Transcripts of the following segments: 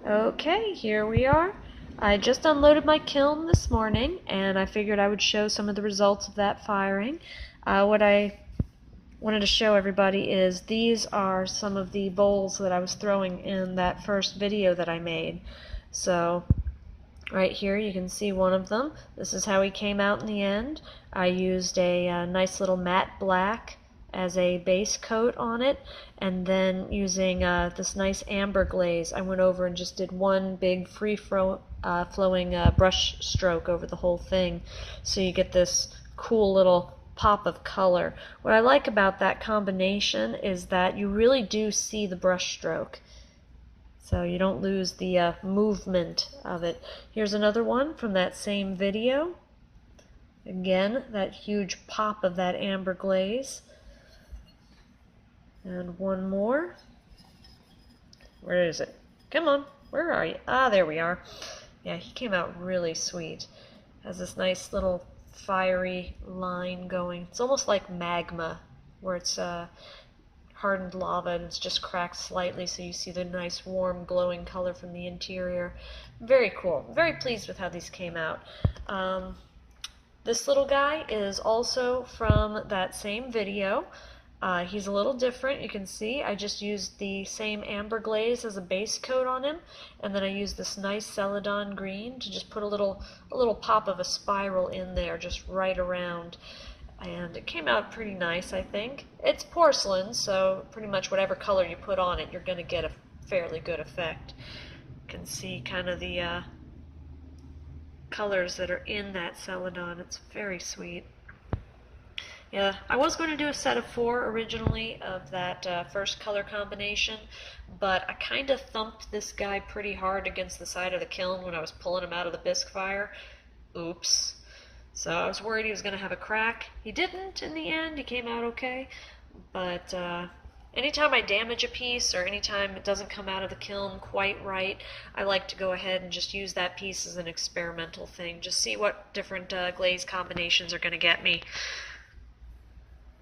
Okay, here we are. I just unloaded my kiln this morning, and I figured I would show some of the results of that firing. What I wanted to show everybody is these are some of the bowls that I was throwing in that first video that I made. So right here you can see one of them. This is how he came out in the end. I used a nice little matte black as a base coat on it, and then using this nice amber glaze, I went over and just did one big flowing brush stroke over the whole thing, so you get this cool little pop of color. What I like about that combination is that you really do see the brush stroke, so you don't lose the movement of it. Here's another one from that same video. Again, that huge pop of that amber glaze. And one more. Where is it? Come on, where are you? Ah, there we are. Yeah, he came out really sweet. Has this nice little fiery line going. It's almost like magma, where it's hardened lava and it's just cracked slightly, so you see the nice warm glowing color from the interior. Very cool. Very pleased with how these came out. This little guy is also from that same video. He's a little different. You can see I just used the same amber glaze as a base coat on him, and then I used this nice celadon green to just put a little pop of a spiral in there, just right around. And it came out pretty nice, I think. It's porcelain, so pretty much whatever color you put on it, you're going to get a fairly good effect. You can see kind of the colors that are in that celadon. It's very sweet. Yeah, I was going to do a set of 4 originally of that first color combination, but I kind of thumped this guy pretty hard against the side of the kiln when I was pulling him out of the bisque fire. Oops. So I was worried he was going to have a crack. He didn't in the end. He came out okay. But anytime I damage a piece or anytime it doesn't come out of the kiln quite right, I like to go ahead and just use that piece as an experimental thing. Just see what different glaze combinations are going to get me.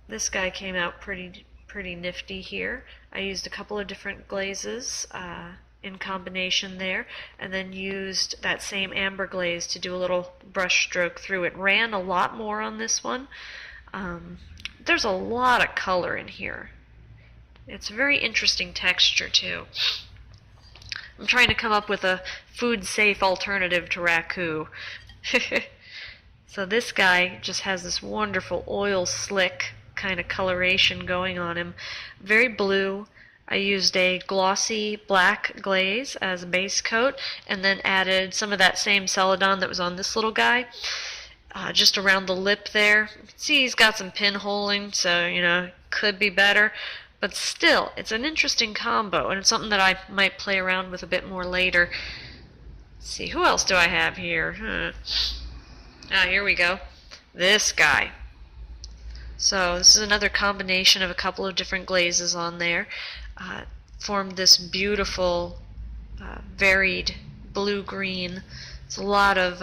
This guy came out pretty nifty here. I used a couple of different glazes in combination there, and then used that same amber glaze to do a little brush stroke through it. Ran a lot more on this one. There's a lot of color in here. It's a very interesting texture too. I'm trying to come up with a food-safe alternative to raku. So this guy just has this wonderful oil slick kind of coloration going on him. Very blue. I used a glossy black glaze as a base coat, and then added some of that same celadon that was on this little guy, just around the lip there. You can see he's got some pinholing, so could be better, but still, it's an interesting combo, and it's something that I might play around with a bit more later. Let's see, who else do I have here? Here we go. This guy. So this is another combination of a couple of different glazes on there. Formed this beautiful varied blue-green. It's a lot of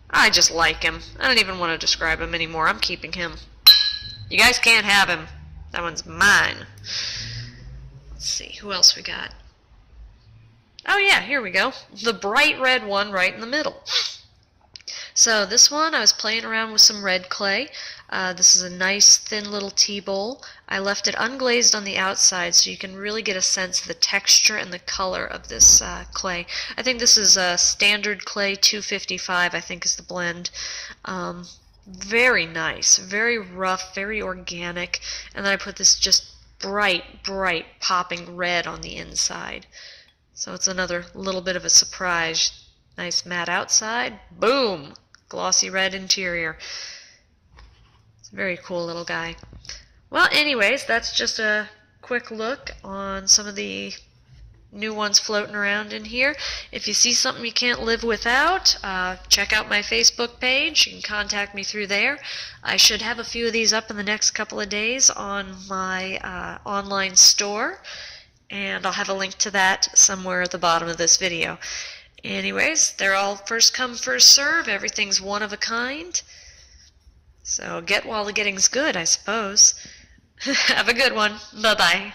I just like him. I don't even want to describe him anymore. I'm keeping him. You guys can't have him. That one's mine. Let's see, who else we got? Oh yeah, here we go. The bright red one right in the middle. So this one, I was playing around with some red clay. This is a nice thin little tea bowl. I left it unglazed on the outside so you can really get a sense of the texture and the color of this clay. I think this is a standard clay 255, I think is the blend. Very nice, very rough, very organic. And then I put this just bright popping red on the inside. So it's another little bit of a surprise. Nice matte outside, boom, glossy red interior. It's a very cool little guy. Well, anyways, that's just a quick look on some of the new ones floating around in here. If you see something you can't live without, check out my Facebook page. You can contact me through there. I should have a few of these up in the next couple of days on my online store, and I'll have a link to that somewhere at the bottom of this video. Anyways, they're all first come, first serve. Everything's one of a kind. So get while the getting's good, I suppose. Have a good one. Bye-bye.